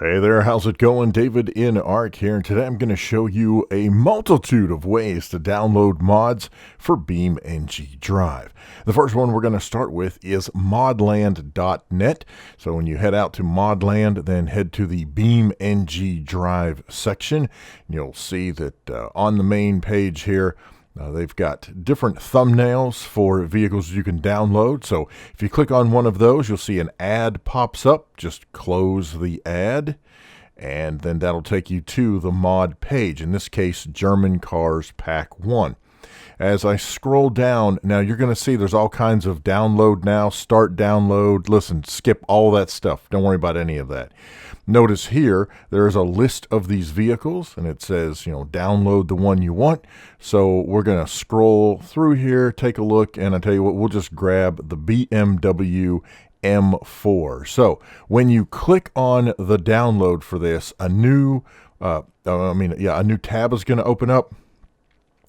Hey there, how's it going? davidinark here, and today I'm going to show you a multitude of ways to download mods for Beamng Drive. The first one we're going to start with is modland.net. So when you head out to Modland, then head to the Beamng Drive section, and you'll see that on the main page here, they've got different thumbnails for vehicles you can download. So if you click on one of those, you'll see an ad pops up. Just close the ad, and then that'll take you to the mod page. In this case, German Cars Pack 1. As I scroll down, now you're going to see there's all kinds of download now, start download, listen, skip all that stuff. Don't worry about any of that. Notice here, there is a list of these vehicles, and it says, download the one you want. So we're going to scroll through here, take a look, and I tell you what, we'll just grab the BMW M4. So when you click on the download for this, a new tab is going to open up.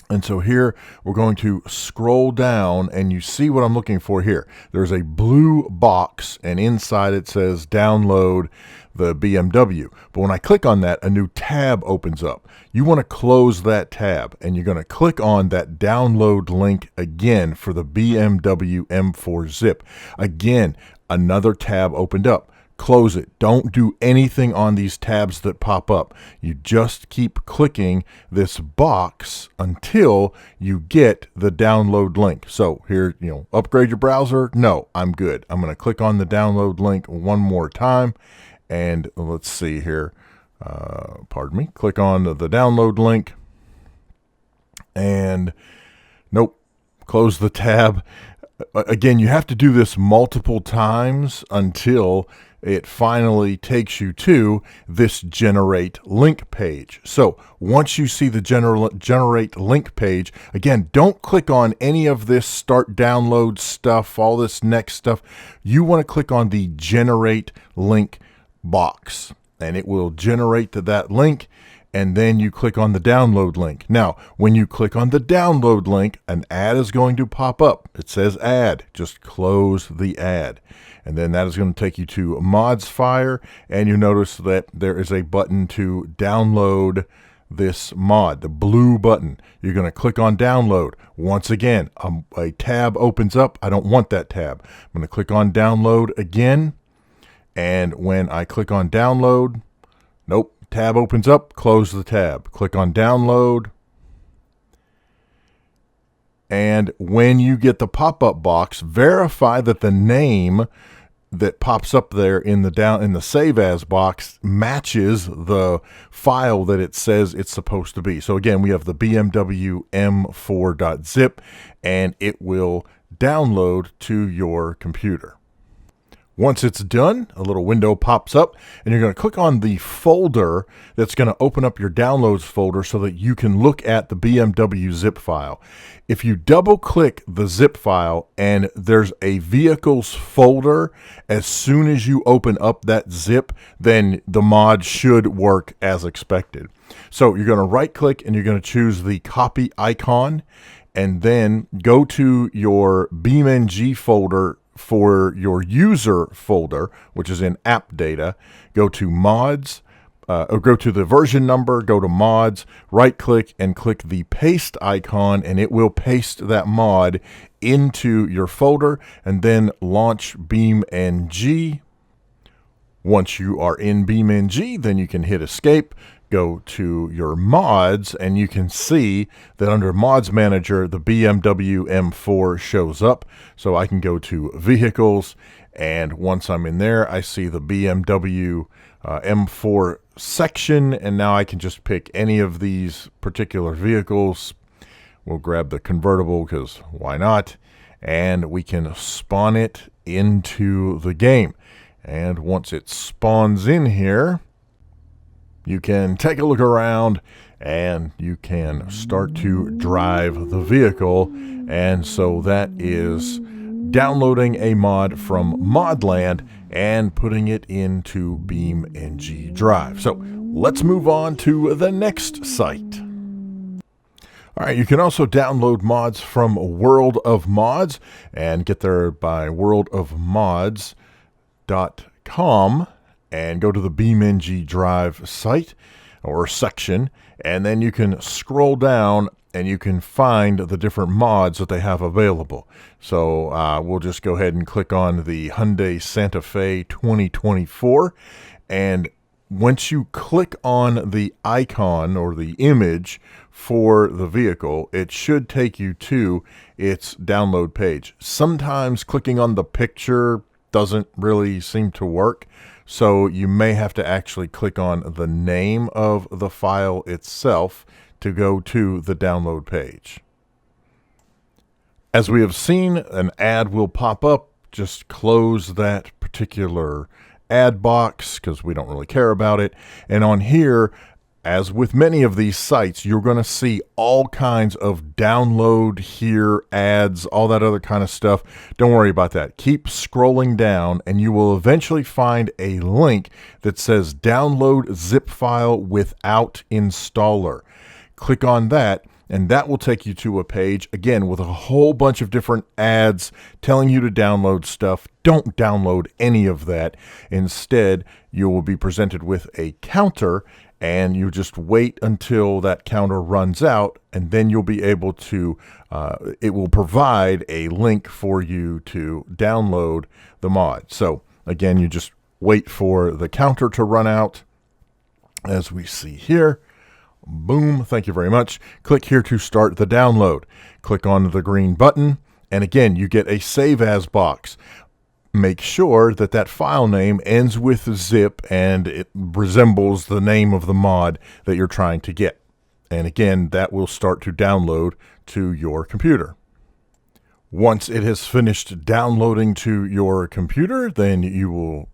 And so here we're going to scroll down, and you see what I'm looking for here. There's a blue box, and inside it says download the BMW. But when I click on that, a new tab opens up. You want to close that tab, and you're going to click on that download link again for the BMW M4 zip. Again, another tab opened up. Close it. Don't do anything on these tabs that pop up. You just keep clicking this box until you get the download link. So here, upgrade your browser. No, I'm good. I'm going to click on the download link one more time. And let's see here. Click on the download link. And nope, close the tab. Again, you have to do this multiple times until it finally takes you to this generate link page. So once you see the generate link page, again, don't click on any of this start download stuff, all this next stuff. You want to click on the generate link box, and it will generate to that link. And then you click on the download link. Now, when you click on the download link, an ad is going to pop up. It says ad. Just close the ad. And then that is going to take you to ModsFire, and you notice that there is a button to download this mod, the blue button. You're going to click on download. Once again, a tab opens up. I don't want that tab. I'm going to click on download again, and when I click on download, nope. Tab opens up, close the tab. Click on download. And when you get the pop-up box, verify that the name that pops up there in the save as box matches the file that it says it's supposed to be. So again, we have the BMW M4.zip, and it will download to your computer. Once it's done, a little window pops up, and you're going to click on the folder that's going to open up your downloads folder so that you can look at the BMW zip file. If you double click the zip file and there's a vehicles folder, as soon as you open up that zip, then the mod should work as expected. So you're going to right click and you're going to choose the copy icon, and then go to your Beamng folder for your user folder, which is in app data. Go to mods, or go to the version number, go to mods, right click and click the paste icon, and it will paste that mod into your folder, and then launch Beamng. Once you are in Beamng, then you can hit escape, go to your mods, and you can see that under Mods Manager, the BMW M4 shows up. So I can go to Vehicles, and once I'm in there, I see the BMW M4 section, and now I can just pick any of these particular vehicles. We'll grab the convertible because why not? And we can spawn it into the game. And once it spawns in here, you can take a look around, and you can start to drive the vehicle. And so that is downloading a mod from Modland and putting it into Beamng Drive. So let's move on to the next site. All right, you can also download mods from WorldofMods, and get there by WorldofMods.com. and go to the Beamng drive site or section, and then you can scroll down and you can find the different mods that they have available. So we'll just go ahead and click on the Hyundai Santa Fe 2024, and once you click on the icon or the image for the vehicle, it should take you to its download page. Sometimes clicking on the picture doesn't really seem to work, so you may have to actually click on the name of the file itself to go to the download page. As we have seen, an ad will pop up. Just close that particular ad box because we don't really care about it. And on here, as with many of these sites, you're going to see all kinds of download here ads, all that other kind of stuff. Don't worry about that. Keep scrolling down and you will eventually find a link that says download zip file without installer. Click on that, and that will take you to a page, again, with a whole bunch of different ads telling you to download stuff. Don't download any of that. Instead, you will be presented with a counter, and you just wait until that counter runs out, and then you'll be able to, it will provide a link for you to download the mod. So, again, you just wait for the counter to run out, as we see here. Boom, thank you very much. Click here to start the download. Click on the green button, and again, you get a save as box. Make sure that that file name ends with zip and it resembles the name of the mod that you're trying to get. And again, that will start to download to your computer. Once it has finished downloading to your computer, then you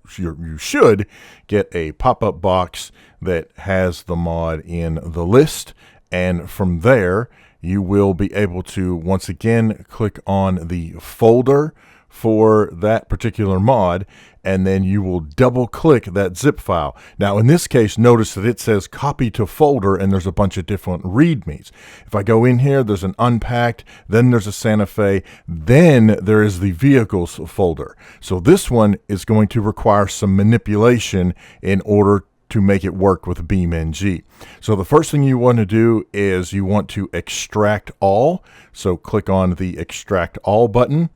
should get a pop-up box that has the mod in the list. And from there, you will be able to, once again, click on the folder for that particular mod, and then you will double click that zip file. Now in this case, notice that it says copy to folder and there's a bunch of different readmes. If I go in here, there's an unpacked, then there's a Santa Fe, then there is the vehicles folder. So this one is going to require some manipulation in order to make it work with Beamng. So the first thing you want to do is you want to extract all. So click on the extract all button.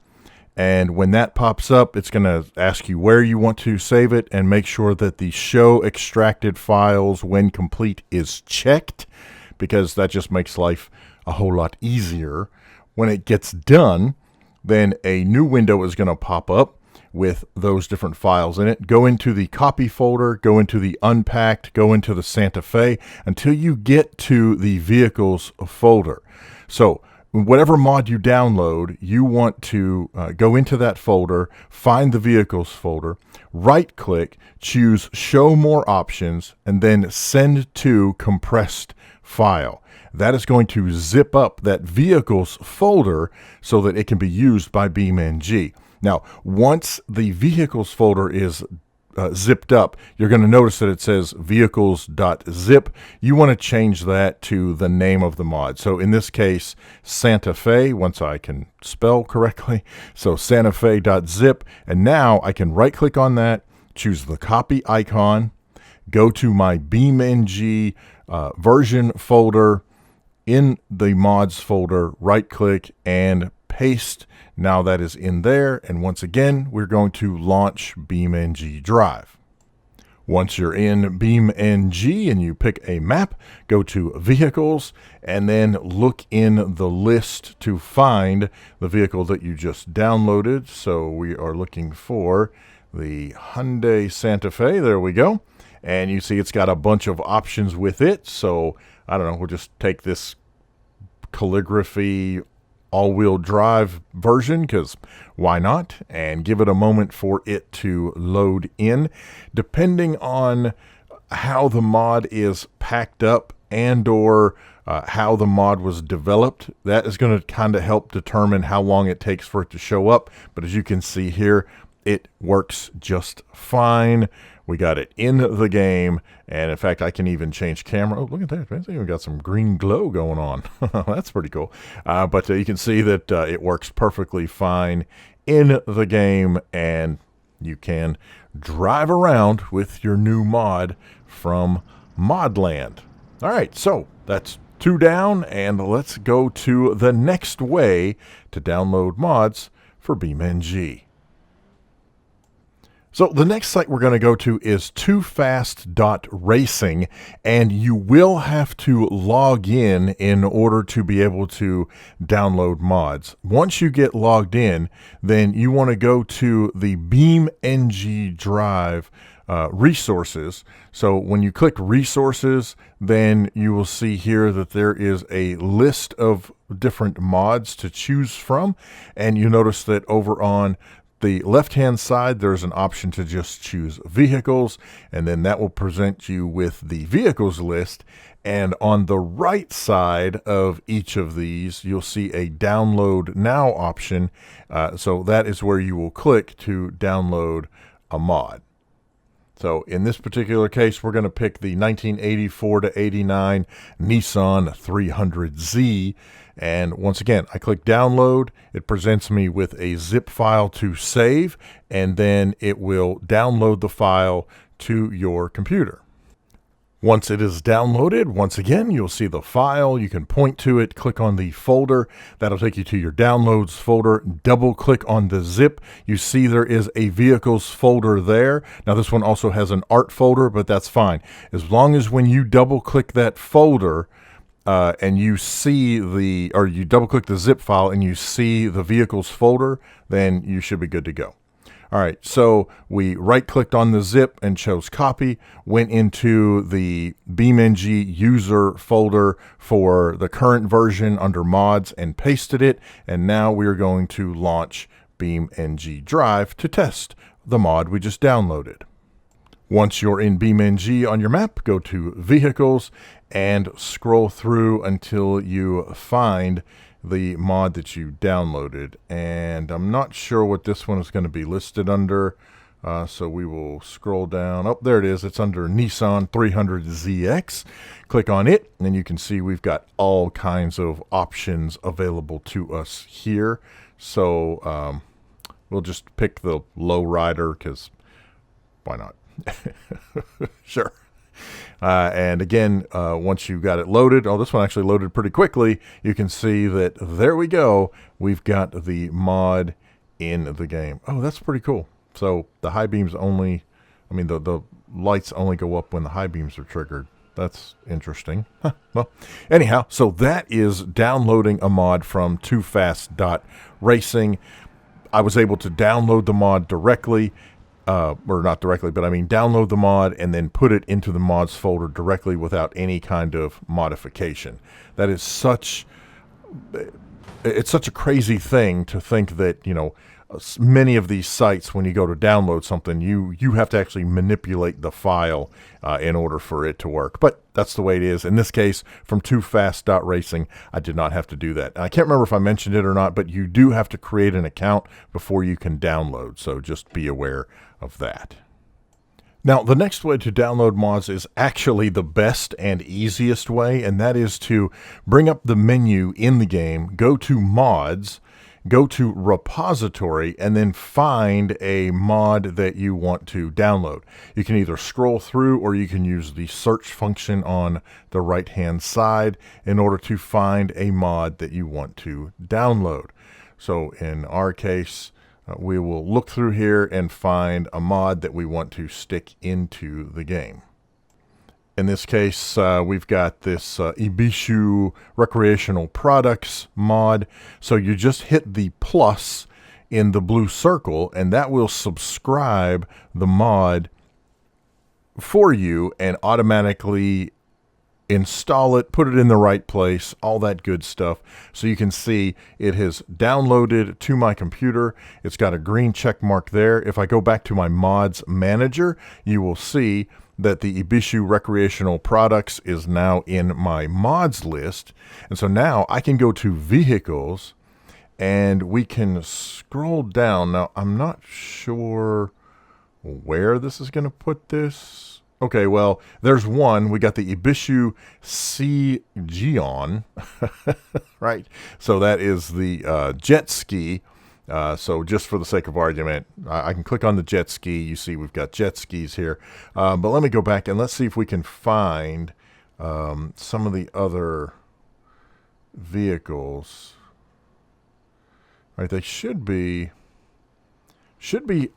And when that pops up, it's going to ask you where you want to save it, and make sure that the show extracted files when complete is checked, because that just makes life a whole lot easier. When it gets done, then a new window is going to pop up with those different files in it. Go into the copy folder, go into the unpacked, go into the Santa Fe until you get to the vehicles folder. So whatever mod you download, you want to go into that folder, find the vehicles folder, right click, choose show more options, and then send to compressed file. That is going to zip up that vehicles folder so that it can be used by Beamng. Now, once the vehicles folder is zipped up, you're going to notice that it says vehicles.zip. You want to change that to the name of the mod. So in this case, Santa Fe, once I can spell correctly. So Santa Fe.zip. And now I can right click on that, choose the copy icon, go to my Beamng version folder, in the mods folder, right click and paste. Now that is in there, and once again, we're going to launch Beamng Drive. Once you're in Beamng and you pick a map, go to Vehicles, and then look in the list to find the vehicle that you just downloaded. So we are looking for the Hyundai Santa Fe. There we go. And you see it's got a bunch of options with it. So I don't know, we'll just take this calligraphy all-wheel drive version, because why not, and give it a moment for it to load in. Depending on how the mod is packed up and or how the mod was developed, that is going to kind of help determine how long it takes for it to show up. But as you can see here, it works just fine. We got it in the game, and in fact, I can even change camera. Oh, look at that. It's even got some green glow going on. That's pretty cool. But you can see that it works perfectly fine in the game, and you can drive around with your new mod from Modland. All right, so that's 2 down, and let's go to the next way to download mods for Beamng. So the next site we're going to go to is toofast.racing, and you will have to log in order to be able to download mods. Once you get logged in, then you want to go to the Beamng drive resources. So when you click resources, then you will see here that there is a list of different mods to choose from, and you notice that over on the left-hand side, there's an option to just choose vehicles, and then that will present you with the vehicles list. And on the right side of each of these, you'll see a download now option. So that is where you will click to download a mod. So in this particular case, we're going to pick the 1984 to 89 Nissan 300Z. And once again, I click download. It presents me with a zip file to save, and then it will download the file to your computer. Once it is downloaded, once again, you'll see the file. You can point to it, click on the folder. That'll take you to your downloads folder. Double click on the zip. You see there is a vehicles folder there. Now this one also has an art folder, but that's fine. As long as when you double click that folder, and you see you double click the zip file and you see the vehicles folder, then you should be good to go. All right, so we right clicked on the zip and chose copy, went into the Beamng user folder for the current version under mods and pasted it. And now we're going to launch Beamng drive to test the mod we just downloaded. Once you're in Beamng on your map, go to Vehicles and scroll through until you find the mod that you downloaded. And I'm not sure what this one is going to be listed under, so we will scroll down. Oh, there it is. It's under Nissan 300ZX. Click on it, and you can see we've got all kinds of options available to us here. So we'll just pick the low rider because why not? Sure. And again, once you got it loaded, this one actually loaded pretty quickly. You can see that there we go. We've got the mod in the game. Oh, that's pretty cool. So the high beams only, the lights only go up when the high beams are triggered. That's interesting. Well, anyhow, so that is downloading a mod from toofast.racing. I was able to download the mod directly. Or not directly, but download the mod and then put it into the mods folder directly without any kind of modification. That is it's such a crazy thing to think that, many of these sites, when you go to download something, you have to actually manipulate the file in order for it to work. But that's the way it is. In this case, from toofast.racing, I did not have to do that. And I can't remember if I mentioned it or not, but you do have to create an account before you can download. So just be aware of that. Now, the next way to download mods is actually the best and easiest way, and that is to bring up the menu in the game, go to Mods, go to Repository, and then find a mod that you want to download. You can either scroll through or you can use the search function on the right-hand side in order to find a mod that you want to download. So in our case, we will look through here and find a mod that we want to stick into the game. In this case, we've got this Ibishu Recreational Products mod. So you just hit the plus in the blue circle, and that will subscribe the mod for you and automatically install it, put it in the right place, all that good stuff. So you can see it has downloaded to my computer. It's got a green check mark there. If I go back to my mods manager, you will see that the Ibishu Recreational Products is now in my mods list. And so now I can go to Vehicles and we can scroll down. Now, I'm not sure where this is going to put this. Okay, well, there's one. We got the Ibishu Geon, right? So that is the jet ski So just for the sake of argument, I can click on the jet ski. You see we've got jet skis here. But let me go back and let's see if we can find some of the other vehicles. All right, they should be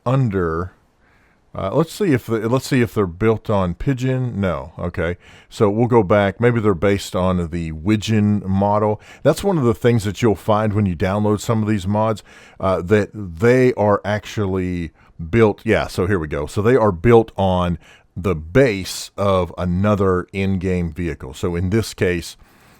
under. Let's see if they're built on Pigeon. No, okay. So we'll go back. Maybe they're based on the Widgeon model. That's one of the things that you'll find when you download some of these mods, that they are actually built. Yeah. So here we go. So they are built on the base of another in-game vehicle. So in this case,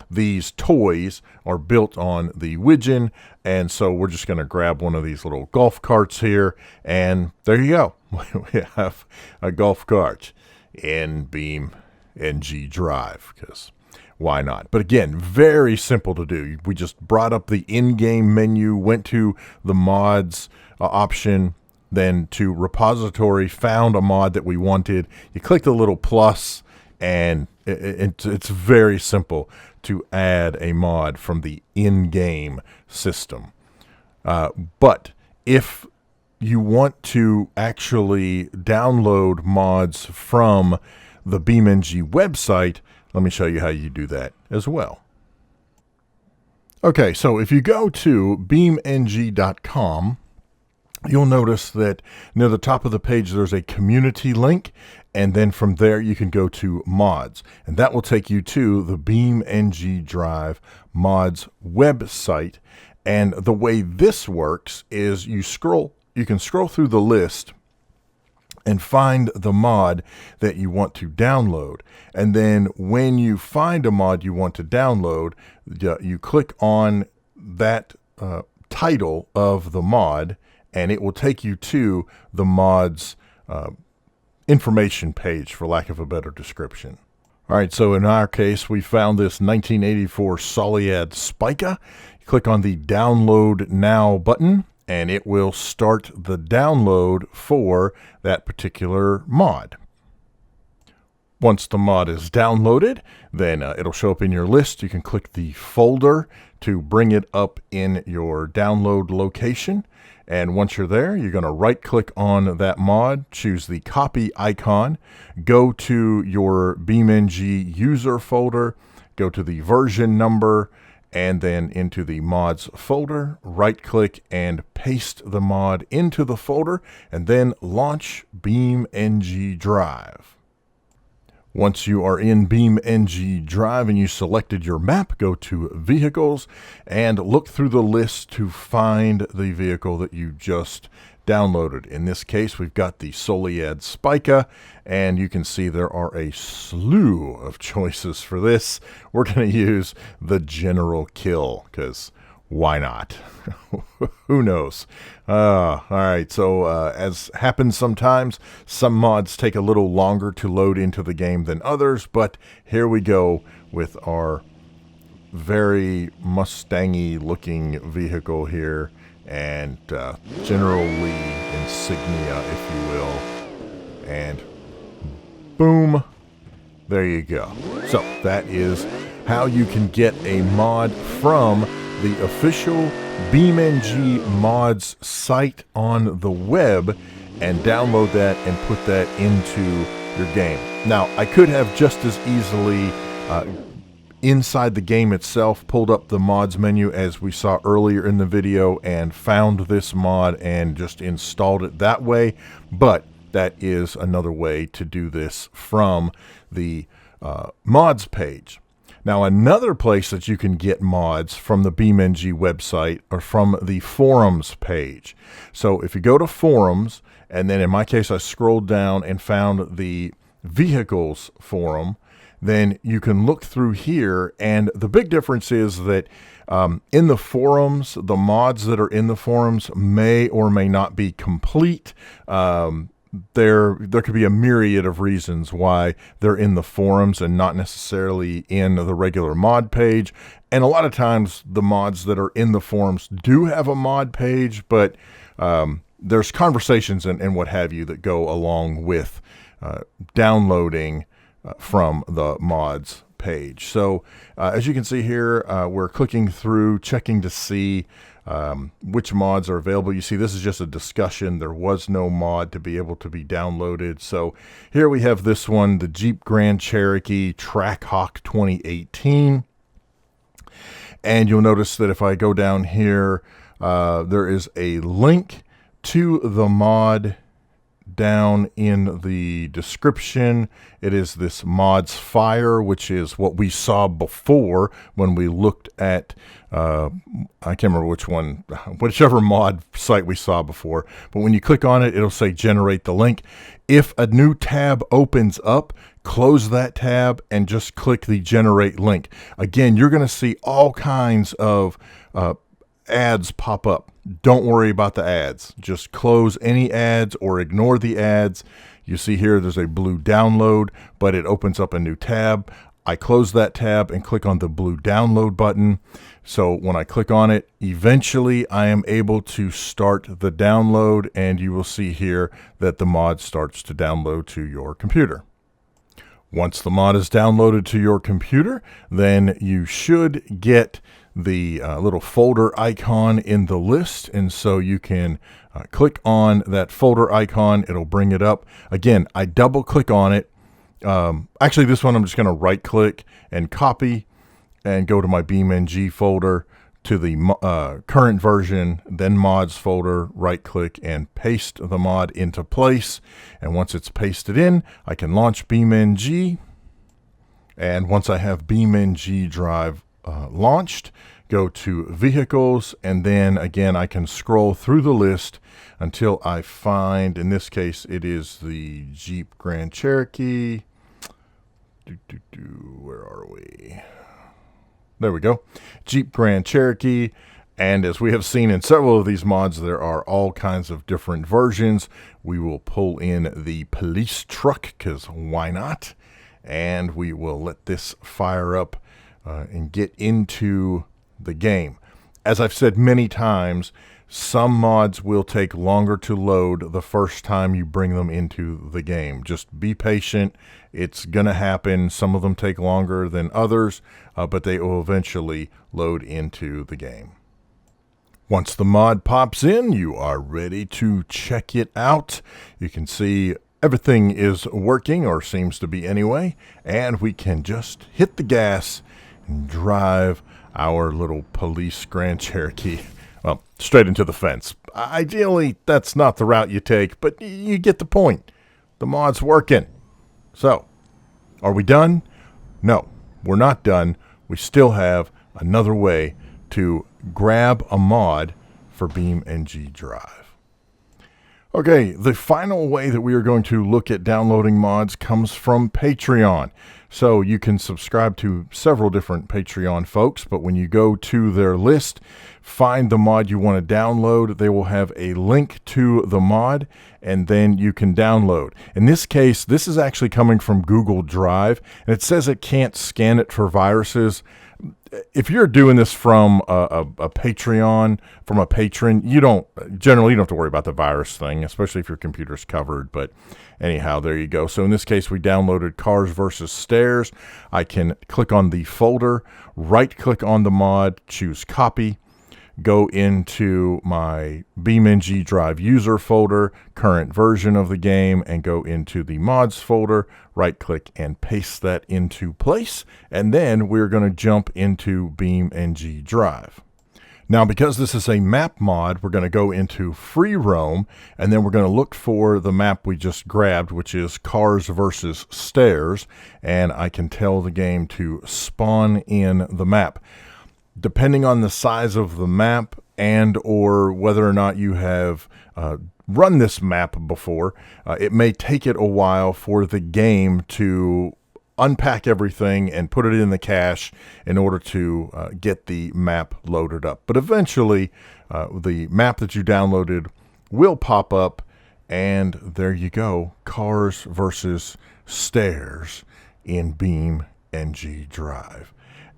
these toys are built on the Widgeon, and so we're just going to grab one of these little golf carts here, and there you go. We have a golf cart in BeamNG Drive, because why not? But again, very simple to do. We just brought up the in-game menu, went to the mods option, then to repository, found a mod that we wanted. You click the little plus, and it's very simple to add a mod from the in-game system. But if you want to actually download mods from the BeamNG website, let me show you how you do that as well. Okay, so if you go to beamng.com, you'll notice that near the top of the page there's a community link, and then from there you can go to mods, and that will take you to the BeamNG Drive mods website. And the way this works is you can scroll through the list and find the mod that you want to download. And then when you find a mod you want to download, you click on that title of the mod, and it will take you to the mod's information page, for lack of a better description. All right, so in our case, we found this 1984 Soliad Spica. You click on the Download Now button, and it will start the download for that particular mod. Once the mod is downloaded, then it'll show up in your list. You can click the folder to bring it up in your download location. And once you're there, you're going to right-click on that mod, choose the copy icon, go to your BeamNG user folder, go to the version number, and then into the mods folder, right-click and paste the mod into the folder, and then launch BeamNG Drive. Once you are in BeamNG Drive and you selected your map, go to Vehicles and look through the list to find the vehicle that you just downloaded. In this case, we've got the Soliad Spica, and you can see there are a slew of choices for this. We're going to use the General Kill, because why not? Who knows? All right, so as happens sometimes, some mods take a little longer to load into the game than others, but here we go with our very Mustang-y looking vehicle here, and General Lee insignia, if you will, and boom, there you go. So that is how you can get a mod from the official BeamNG mods site on the web and download that and put that into your game. Now, I could have just as easily inside the game itself pulled up the mods menu as we saw earlier in the video and found this mod and just installed it that way, but that is another way to do this from the mods page. Now, another place that you can get mods from the BeamNG website are from the forums page. So if you go to forums, and then in my case I scrolled down and found the vehicles forum, then you can look through here, and the big difference is that in the forums, the mods that are in the forums may or may not be complete. There could be a myriad of reasons why they're in the forums and not necessarily in the regular mod page. And a lot of times the mods that are in the forums do have a mod page, but there's conversations and what have you that go along with downloading from the mods page. So as you can see here, we're clicking through, checking to see which mods are available. You see, this is just a discussion. There was no mod to be able to be downloaded. So here we have this one, the Jeep Grand Cherokee Trackhawk 2018. And you'll notice that if I go down here, there is a link to the mod down in the description. It is this Mods Fire, which is what we saw before when we looked at, I can't remember which one, whichever mod site we saw before. But when you click on it, it'll say generate the link. If a new tab opens up, close that tab and just click the generate link. Again, you're going to see all kinds of ads pop up. Don't worry about the ads. Just close any ads or ignore the ads. You see here there's a blue download, but it opens up a new tab. I close that tab and click on the blue download button. So when I click on it, eventually I am able to start the download, and you will see here that the mod starts to download to your computer. Once the mod is downloaded to your computer, then you should get the little folder icon in the list, and so you can click on that folder icon. It'll bring it up. Again, I double click on it. Actually, this one I'm just going to right click and copy and go to my Beamng folder to the current version, then mods folder, right click and paste the mod into place. And once it's pasted in, I can launch Beamng. And once I have Beamng drive launched, go to vehicles, and then again I can scroll through the list until I find, in this case it is the Jeep Grand Cherokee. Where are we? There we go. Jeep Grand Cherokee. And as we have seen in several of these mods, there are all kinds of different versions. We will pull in the police truck, because why not? And we will let this fire up and get into the game. As I've said many times, some mods will take longer to load the first time you bring them into the game. Just be patient. It's going to happen. Some of them take longer than others, but they will eventually load into the game. Once the mod pops in, you are ready to check it out. You can see everything is working, or seems to be anyway, and we can just hit the gas and drive our little police Grand Cherokee, well, straight into the fence. Ideally, that's not the route you take, but you get the point. The mod's working. So, are we done? No, we're not done. We still have another way to grab a mod for Beamng Drive. Okay, the final way that we are going to look at downloading mods comes from Patreon. So you can subscribe to several different Patreon folks, but when you go to their list, find the mod you want to download. They will have a link to the mod, and then you can download. In this case, this is actually coming from Google Drive, and it says it can't scan it for viruses. If you're doing this from a Patreon, from a patron, you don't have to worry about the virus thing, especially if your computer's covered. But anyhow, there you go. So in this case, we downloaded Cars vs. Stairs. I can click on the folder, right click on the mod, choose copy, go into my Beamng Drive user folder, current version of the game, and go into the mods folder, right click and paste that into place. And then we're going to jump into Beamng Drive. Now, because this is a map mod, we're going to go into free roam, and then we're going to look for the map we just grabbed, which is Cars vs. Stairs, and I can tell the game to spawn in the map. Depending on the size of the map and or whether or not you have run this map before, it may take it a while for the game to unpack everything and put it in the cache in order to get the map loaded up. But eventually, the map that you downloaded will pop up, and there you go, Cars vs. Stairs in Beamng Drive.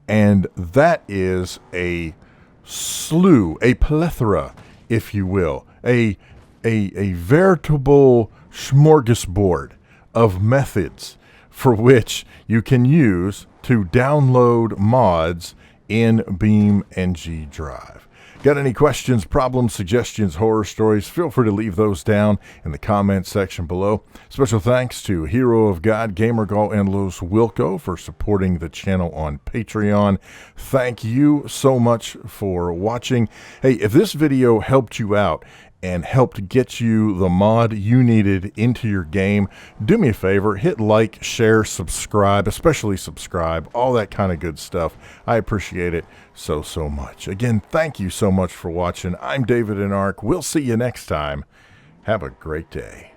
And that is a slew, a plethora, if you will, a veritable smorgasbord of methods for which you can use to download mods in Beamng Drive. Got any questions, problems, suggestions, horror stories? Feel free to leave those down in the comment section below. Special thanks to Hero of God, GamerGull, and LosWilko for supporting the channel on Patreon. Thank you so much for watching. Hey, if this video helped you out and helped get you the mod you needed into your game, do me a favor, hit like, share, subscribe, especially subscribe, all that kind of good stuff. I appreciate it so much. Again, thank you so much for watching. I'm davidinark. We'll see you next time. Have a great day.